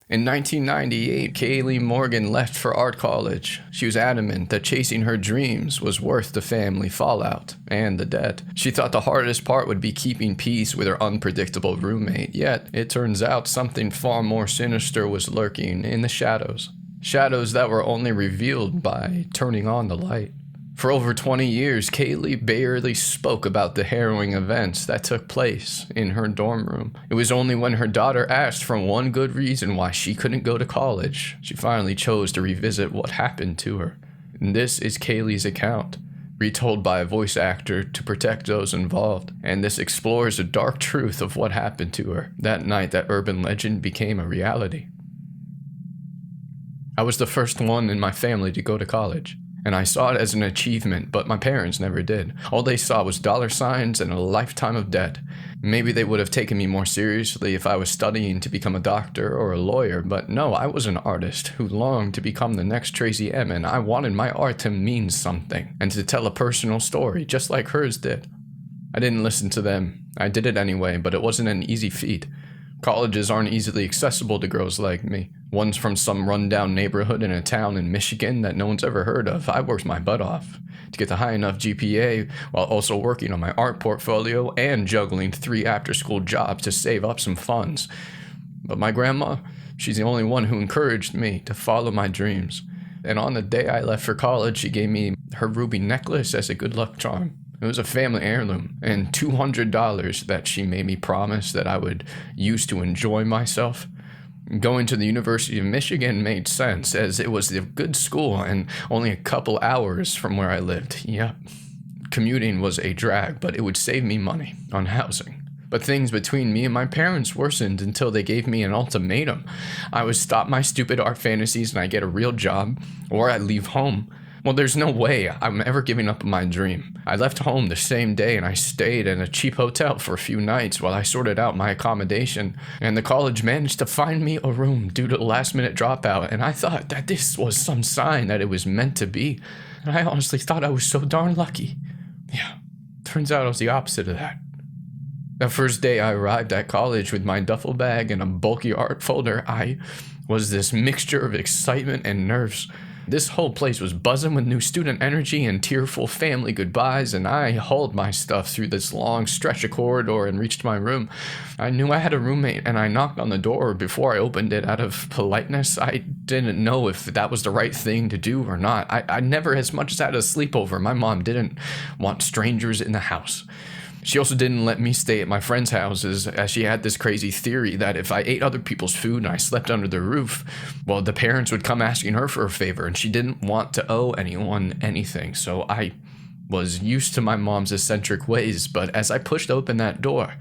In 1998, Kaylee Morgan left for art college. She was adamant that chasing her dreams was worth the family fallout and the debt. She thought the hardest part would be keeping peace with her unpredictable roommate, yet it turns out something far more sinister was lurking in the shadows. Shadows that were only revealed by turning on the light. For over 20 years, Kaylee barely spoke about the harrowing events that took place in her dorm room. It was only when her daughter asked for one good reason why she couldn't go to college, she finally chose to revisit what happened to her. And this is Kaylee's account, retold by a voice actor to protect those involved. And this explores the dark truth of what happened to her that night that urban legend became a reality. I was the first one in my family to go to college. And I saw it as an achievement, but my parents never did. All they saw was dollar signs and a lifetime of debt. Maybe they would have taken me more seriously if I was studying to become a doctor or a lawyer, but no, I was an artist who longed to become the next Tracy Emin. I wanted my art to mean something and to tell a personal story, just like hers did. I didn't listen to them. I did it anyway, but it wasn't an easy feat. Colleges aren't easily accessible to girls like me. One's from some rundown neighborhood in a town in Michigan that no one's ever heard of. I worked my butt off to get the high enough GPA while also working on my art portfolio and juggling 3 after-school jobs to save up some funds. But my grandma, she's the only one who encouraged me to follow my dreams. And on the day I left for college, she gave me her ruby necklace as a good luck charm. It was a family heirloom, and $200 that she made me promise that I would use to enjoy myself. Going to the University of Michigan made sense, as it was a good school and only a couple hours from where I lived. Yep. Commuting was a drag, but it would save me money on housing. But things between me and my parents worsened until they gave me an ultimatum. I would stop my stupid art fantasies and I get a real job, or I leave home. Well, there's no way I'm ever giving up on my dream. I left home the same day and I stayed in a cheap hotel for a few nights while I sorted out my accommodation. And the college managed to find me a room due to the last-minute dropout, and I thought that this was some sign that it was meant to be. And I honestly thought I was so darn lucky. Yeah, turns out I was the opposite of that. The first day I arrived at college with my duffel bag and a bulky art folder, I was this mixture of excitement and nerves. This whole place was buzzing with new student energy and tearful family goodbyes, and I hauled my stuff through this long stretch of corridor and reached my room. I knew I had a roommate, and I knocked on the door before I opened it out of politeness. I didn't know if that was the right thing to do or not. I never as much as had a sleepover. My mom didn't want strangers in the house. She also didn't let me stay at my friends' houses, as she had this crazy theory that if I ate other people's food and I slept under their roof, well, the parents would come asking her for a favor, and she didn't want to owe anyone anything. So I was used to my mom's eccentric ways, but as I pushed open that door,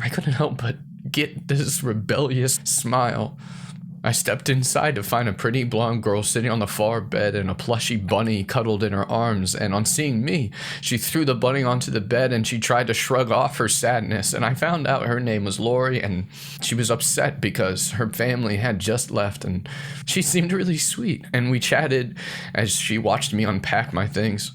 I couldn't help but get this rebellious smile. I stepped inside to find a pretty blonde girl sitting on the far bed and a plushy bunny cuddled in her arms, and on seeing me, she threw the bunny onto the bed and she tried to shrug off her sadness, and I found out her name was Lori, and she was upset because her family had just left, and she seemed really sweet, and we chatted as she watched me unpack my things.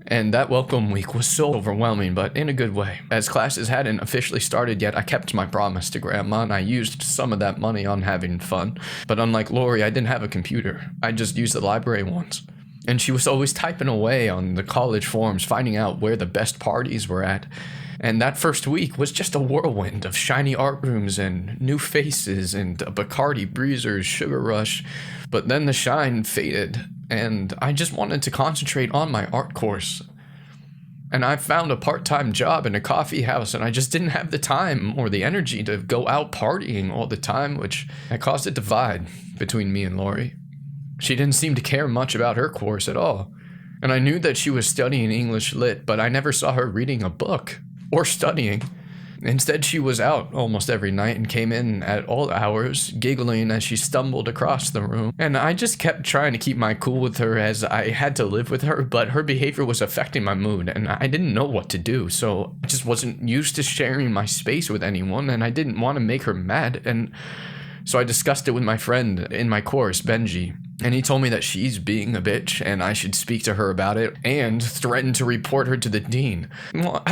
And that welcome week was so overwhelming, but in a good way. As classes hadn't officially started yet, I kept my promise to Grandma, and I used some of that money on having fun. But unlike Lori, I didn't have a computer. I just used the library once. And she was always typing away on the college forums, finding out where the best parties were at. And that first week was just a whirlwind of shiny art rooms and new faces and a Bacardi Breezer's Sugar Rush. But then the shine faded, and I just wanted to concentrate on my art course. And I found a part-time job in a coffee house, and I just didn't have the time or the energy to go out partying all the time, which had caused a divide between me and Lori. She didn't seem to care much about her course at all. And I knew that she was studying English Lit, but I never saw her reading a book or studying. Instead, she was out almost every night and came in at all hours, giggling as she stumbled across the room. And I just kept trying to keep my cool with her, as I had to live with her, but her behavior was affecting my mood, and I didn't know what to do. So I just wasn't used to sharing my space with anyone, and I didn't want to make her mad. And so I discussed it with my friend in my course, Benji. And he told me that she's being a bitch and I should speak to her about it, and threatened to report her to the dean. Well,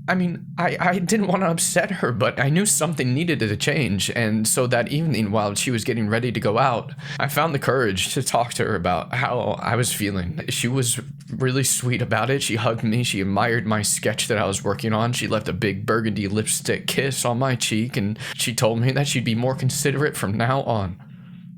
I mean, I didn't want to upset her, but I knew something needed to change, and so that evening, while she was getting ready to go out, I found the courage to talk to her about how I was feeling. She was really sweet about it. She hugged me, she admired my sketch that I was working on, she left a big burgundy lipstick kiss on my cheek, and she told me that she'd be more considerate from now on.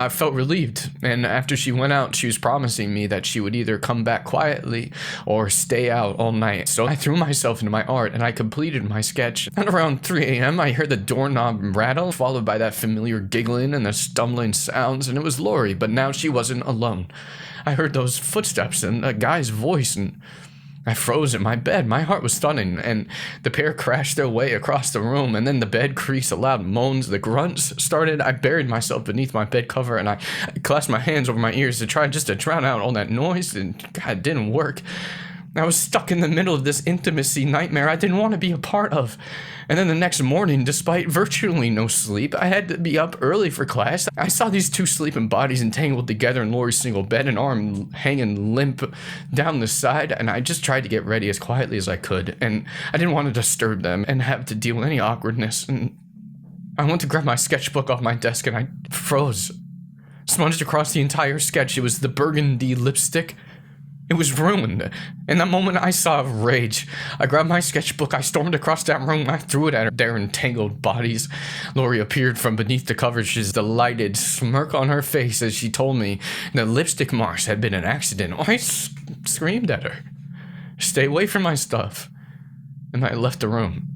I felt relieved, and after she went out, she was promising me that she would either come back quietly or stay out all night. So I threw myself into my art, and I completed my sketch. At around 3 a.m., I heard the doorknob rattle, followed by that familiar giggling and the stumbling sounds, and it was Lori, but now she wasn't alone. I heard those footsteps and a guy's voice, and I froze in my bed. My heart was stunning, and the pair crashed their way across the room, and then the bed creaked, loud moans, the grunts started. I buried myself beneath my bed cover, and I clasped my hands over my ears to try just to drown out all that noise, and God, it didn't work. I was stuck in the middle of this intimacy nightmare I didn't want to be a part of. And then the next morning, despite virtually no sleep, I had to be up early for class. I saw these two sleeping bodies entangled together in Lori's single bed, an arm hanging limp down the side, and I just tried to get ready as quietly as I could, and I didn't want to disturb them and have to deal with any awkwardness, and I went to grab my sketchbook off my desk, and I froze. Smudged across the entire sketch, it was the burgundy lipstick. It was ruined. In that moment, I saw rage. I grabbed my sketchbook, I stormed across that room, I threw it at their entangled bodies. Lori appeared from beneath the covers, delighted smirk on her face as she told me the lipstick marks had been an accident. I screamed at her, "Stay away from my stuff," and I left the room.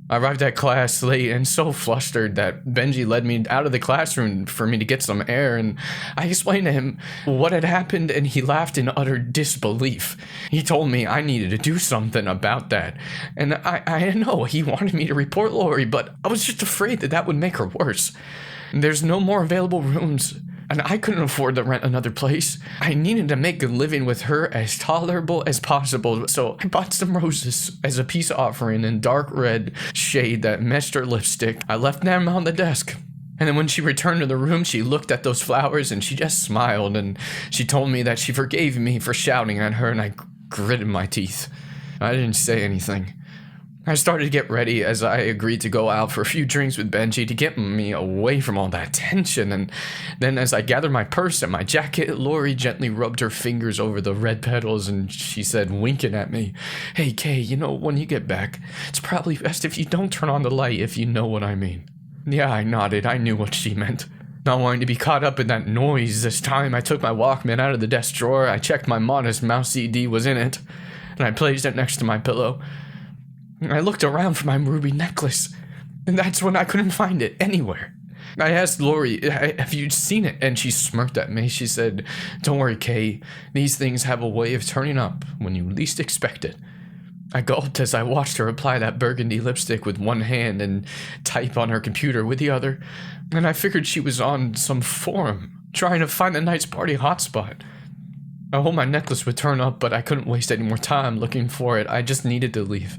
I arrived at class late and so flustered that Benji led me out of the classroom for me to get some air, and I explained to him what had happened, and he laughed in utter disbelief. He told me I needed to do something about that, and I know he wanted me to report Lori, but I was just afraid that would make her worse. There's no more available rooms, and I couldn't afford to rent another place. I needed to make a living with her as tolerable as possible, so I bought some roses as a peace offering in dark red shade that matched her lipstick. I left them on the desk. And then when she returned to the room, she looked at those flowers and she just smiled, and she told me that she forgave me for shouting at her, and I gritted my teeth. I didn't say anything. I started to get ready as I agreed to go out for a few drinks with Benji to get me away from all that tension, and then as I gathered my purse and my jacket, Lori gently rubbed her fingers over the red petals and she said, winking at me, "Hey Kay, when you get back, it's probably best if you don't turn on the light, if you know what I mean." Yeah, I nodded. I knew what she meant. Not wanting to be caught up in that noise this time, I took my Walkman out of the desk drawer, I checked my Modest Mouse CD was in it, and I placed it next to my pillow. I looked around for my ruby necklace, and that's when I couldn't find it anywhere. I asked Lori, "Have you seen it?" And she smirked at me. She said, "Don't worry, Kay. These things have a way of turning up when you least expect it." I gulped as I watched her apply that burgundy lipstick with one hand and type on her computer with the other, and I figured she was on some forum, trying to find the night's party hotspot. I hoped my necklace would turn up, but I couldn't waste any more time looking for it. I just needed to leave.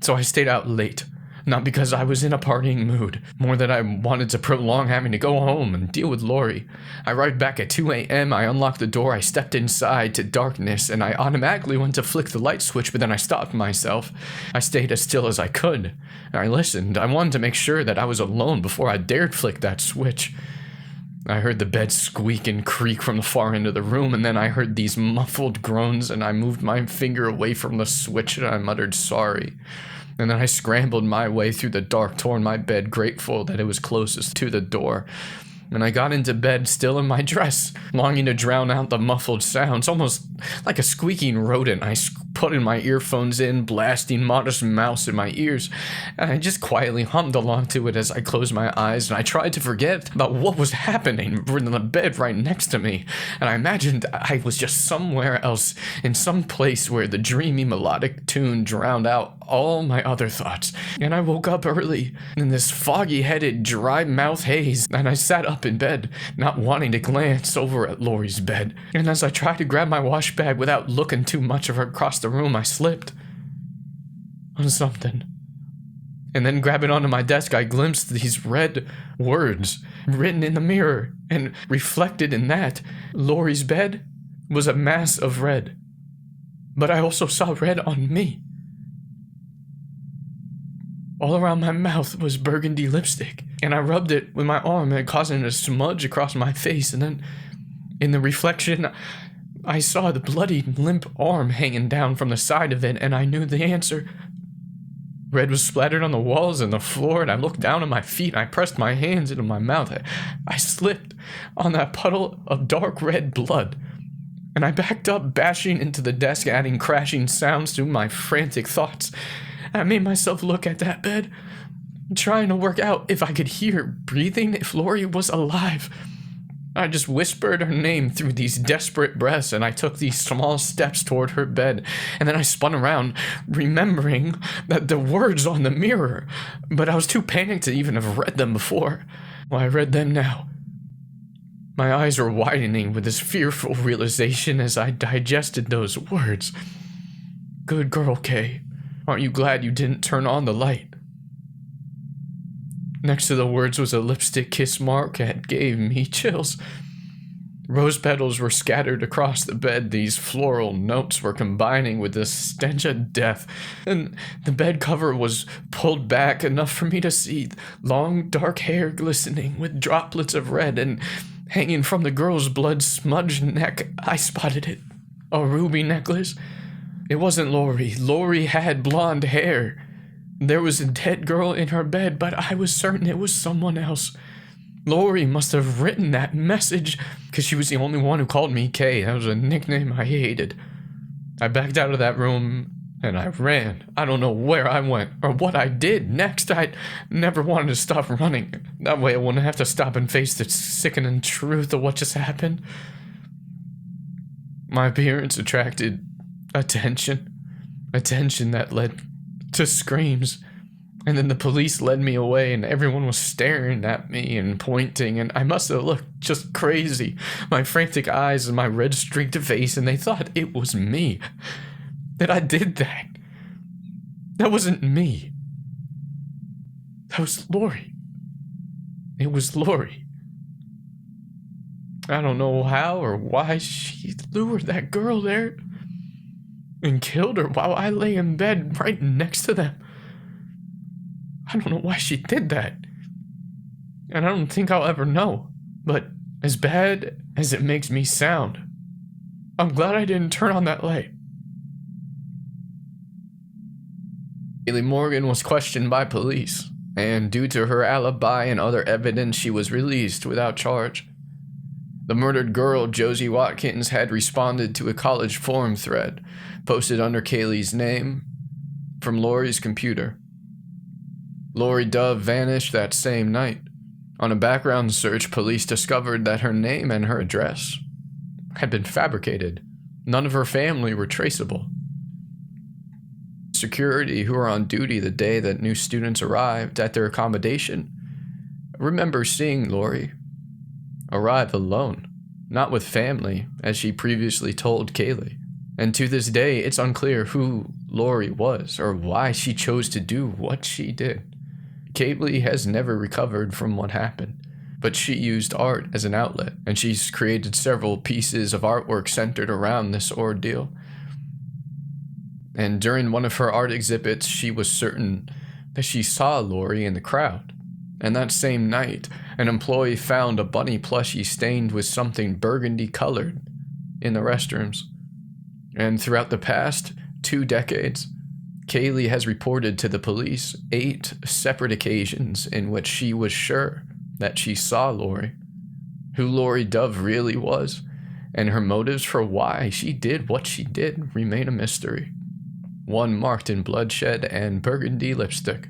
So I stayed out late, not because I was in a partying mood, more that I wanted to prolong having to go home and deal with Lori. I arrived back at 2 a.m., I unlocked the door, I stepped inside to darkness, and I automatically went to flick the light switch, but then I stopped myself. I stayed as still as I could, and I listened. I wanted to make sure that I was alone before I dared flick that switch. I heard the bed squeak and creak from the far end of the room, and then I heard these muffled groans, and I moved my finger away from the switch, and I muttered sorry. And then I scrambled my way through the dark toward my bed, grateful that it was closest to the door. And I got into bed still in my dress, longing to drown out the muffled sounds, almost like a squeaking rodent. I put in my earphones in, blasting Modest Mouse in my ears, and I just quietly hummed along to it as I closed my eyes, and I tried to forget about what was happening in the bed right next to me, and I imagined I was just somewhere else, in some place where the dreamy melodic tune drowned out all my other thoughts. And I woke up early in this foggy-headed, dry-mouth haze, and I sat up in bed, not wanting to glance over at Lori's bed. And as I tried to grab my wash bag without looking too much of her across the room, I slipped on something. And then grabbing onto my desk, I glimpsed these red words written in the mirror, and reflected in that, Lori's bed was a mass of red. But I also saw red on me. All around my mouth was burgundy lipstick, and I rubbed it with my arm and causing it to smudge across my face, and then, in the reflection, I saw the bloody, limp arm hanging down from the side of it, and I knew the answer. Red was splattered on the walls and the floor, and I looked down at my feet, and I pressed my hands into my mouth. I slipped on that puddle of dark red blood, and I backed up, bashing into the desk, adding crashing sounds to my frantic thoughts. I made myself look at that bed, trying to work out if I could hear her breathing, if Lori was alive. I just whispered her name through these desperate breaths, and I took these small steps toward her bed, and then I spun around, remembering that the words on the mirror, but I was too panicked to even have read them before. Well, I read them now. My eyes were widening with this fearful realization as I digested those words. Good girl, Kay. Aren't you glad you didn't turn on the light? Next to the words was a lipstick kiss mark that gave me chills. Rose petals were scattered across the bed. These floral notes were combining with the stench of death, and the bed cover was pulled back enough for me to see long dark hair glistening with droplets of red, and hanging from the girl's blood-smudged neck, I spotted it. A ruby necklace. It wasn't Lori. Lori had blonde hair. There was a dead girl in her bed, but I was certain it was someone else. Lori must have written that message, because she was the only one who called me Kay. That was a nickname I hated. I backed out of that room, and I ran. I don't know where I went, or what I did next. I never wanted to stop running. That way I wouldn't have to stop and face the sickening truth of what just happened. My appearance attracted attention. Attention that led to screams, and then the police led me away, and everyone was staring at me and pointing, and I must have looked just crazy, my frantic eyes and my red streaked face, and they thought it was me, that I did that. That wasn't me. That was Lori. It was Lori. I don't know how or why she lured that girl there and killed her while I lay in bed right next to them. I don't know why she did that. And I don't think I'll ever know. But as bad as it makes me sound, I'm glad I didn't turn on that light. Kaylee Morgan was questioned by police, and due to her alibi and other evidence, she was released without charge. The murdered girl, Josie Watkins, had responded to a college forum thread posted under Kaylee's name from Lori's computer. Lori Dove vanished that same night. On a background search, police discovered that her name and her address had been fabricated. None of her family were traceable. Security, who were on duty the day that new students arrived at their accommodation, remember seeing Lori arrive alone, not with family, as she previously told Kaylee. And to this day, it's unclear who Lori was or why she chose to do what she did. Kaylee has never recovered from what happened, but she used art as an outlet, and she's created several pieces of artwork centered around this ordeal. And during one of her art exhibits, she was certain that she saw Lori in the crowd. And that same night, an employee found a bunny plushie stained with something burgundy colored in the restrooms. And throughout the past 2 decades, Kaylee has reported to the police 8 separate occasions in which she was sure that she saw Lori, who Lori Dove really was, and her motives for why she did what she did remain a mystery. One marked in bloodshed and burgundy lipstick,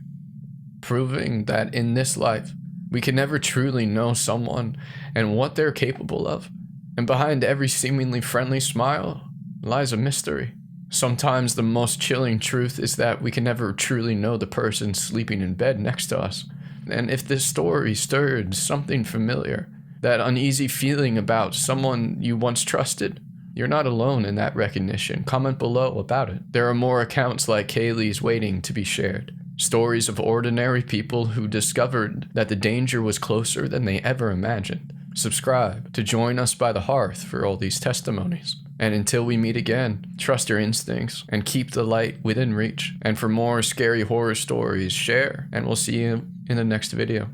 proving that in this life, we can never truly know someone and what they're capable of. And behind every seemingly friendly smile lies a mystery. Sometimes the most chilling truth is that we can never truly know the person sleeping in bed next to us. And if this story stirred something familiar, that uneasy feeling about someone you once trusted, you're not alone in that recognition. Comment below about it. There are more accounts like Kaylee's waiting to be shared. Stories of ordinary people who discovered that the danger was closer than they ever imagined. Subscribe to join us by the hearth for all these testimonies. And until we meet again, trust your instincts and keep the light within reach. And for more scary horror stories, share, and we'll see you in the next video.